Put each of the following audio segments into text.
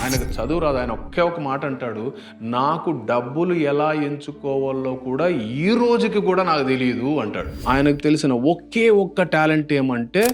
ఆయనకు చదువు రాదు. ఆయన ఒకే ఒక మాట అంటాడు, నాకు డబ్బులు ఎలా ఎంచుకోవాలో కూడా ఈ రోజుకి కూడా నాకు తెలియదు అంటాడు. ఆయనకు తెలిసిన ఒకే ఒక్క టాలెంట్ ఏమంటే,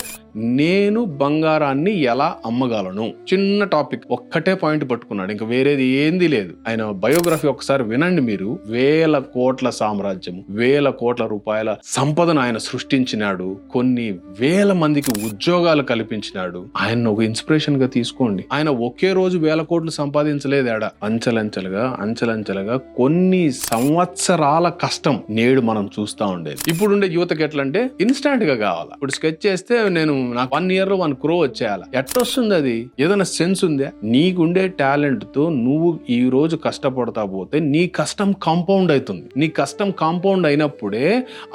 నేను బంగారాన్ని ఎలా అమ్మగలను. చిన్న టాపిక్, ఒక్కటే పాయింట్ పట్టుకున్నాడు, ఇంకా వేరేది ఏంది లేదు. ఆయన బయోగ్రఫీ ఒకసారి వినండి మీరు. 1000 కోట్ల సామ్రాజ్యం, 1000 కోట్ల రూపాయల సంపదను ఆయన సృష్టించినాడు. కొన్ని వేల మందికి ఉద్యోగాలు కల్పించినాడు. ఆయన ఒక ఇన్స్పిరేషన్ గా తీసుకోండి. ఆయన ఒకే రోజు 1000 కోట్లు సంపాదించలేదాడా. అంచెలంచెలుగా కొన్ని సంవత్సరాల కష్టం నేడు మనం చూస్తా ఉండేది. ఇప్పుడుండే యువతకి ఎట్లా అంటే ఇన్స్టాంట్ గా కావాలా. ఇప్పుడు స్కెచ్ చేస్తే నేను నాకు 1 year లో 1 crore వచ్చేయాలి. ఎట్టొస్తుంది అది? ఏదైనా సెన్స్ ఉందా? నీకుండే టాలెంట్ తో నువ్వు ఈ రోజు కష్టపడతా పోతే నీ కష్టం కాంపౌండ్ అవుతుంది. నీ కష్టం కాంపౌండ్ అయినప్పుడే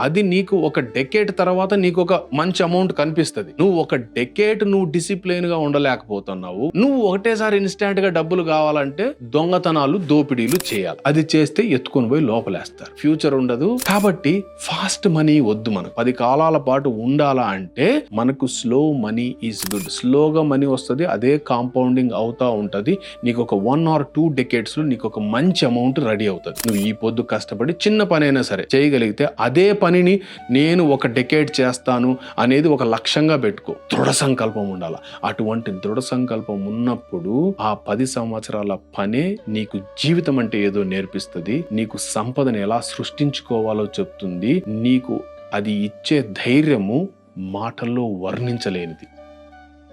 అది నీకు ఒక డెకేడ్ తర్వాత నీకు ఒక మంచి అమౌంట్ కనిపిస్తుంది. నువ్వు ఒక డెకేడ్ నువ్వు డిసిప్లైన్ గా ఉండలేకపోతున్నావు. నువ్వు ఒకటేసారి ఇన్స్టాంట్ గా డబ్బులు కావాలంటే దొంగతనాలు, దోపిడీలు చేయాలి. అది చేస్తే ఎత్తుకొని పోయి లోపలేస్తారు. ఫ్యూచర్ ఉండదు. కాబట్టి ఫాస్ట్ మనీ వద్దు. మనకు 10 కాలాల పాటు ఉండాలా అంటే మనకు స్లో మనీ ఈజ్ గుడ్. స్లోగా మనీ వస్తుంది, అదే కాంపౌండింగ్ అవుతా ఉంటది. నీకు ఒక 1 or 2 decades లో నీకు ఒక మంచి అమౌంట్ రెడీ అవుతుంది. నువ్వు ఈ పొద్దు కష్టపడి చిన్న పని అయినా సరే చేయగలిగితే అదే పనిని నేను ఒక డెకేడ్ చేస్తాను అనేది ఒక లక్ష్యంగా పెట్టుకో. దృఢ సంకల్పం ఉండాలి. అటువంటి దృఢ సంకల్పం ఉన్నప్పుడు ఆ 10 సంవత్సరాల పనే నీకు జీవితం అంటే ఏదో నేర్పిస్తుంది. నీకు సంపదను ఎలా సృష్టించుకోవాలో చెప్తుంది. నీకు అది ఇచ్చే ధైర్యము మాటల్లో వర్ణించలేనిది.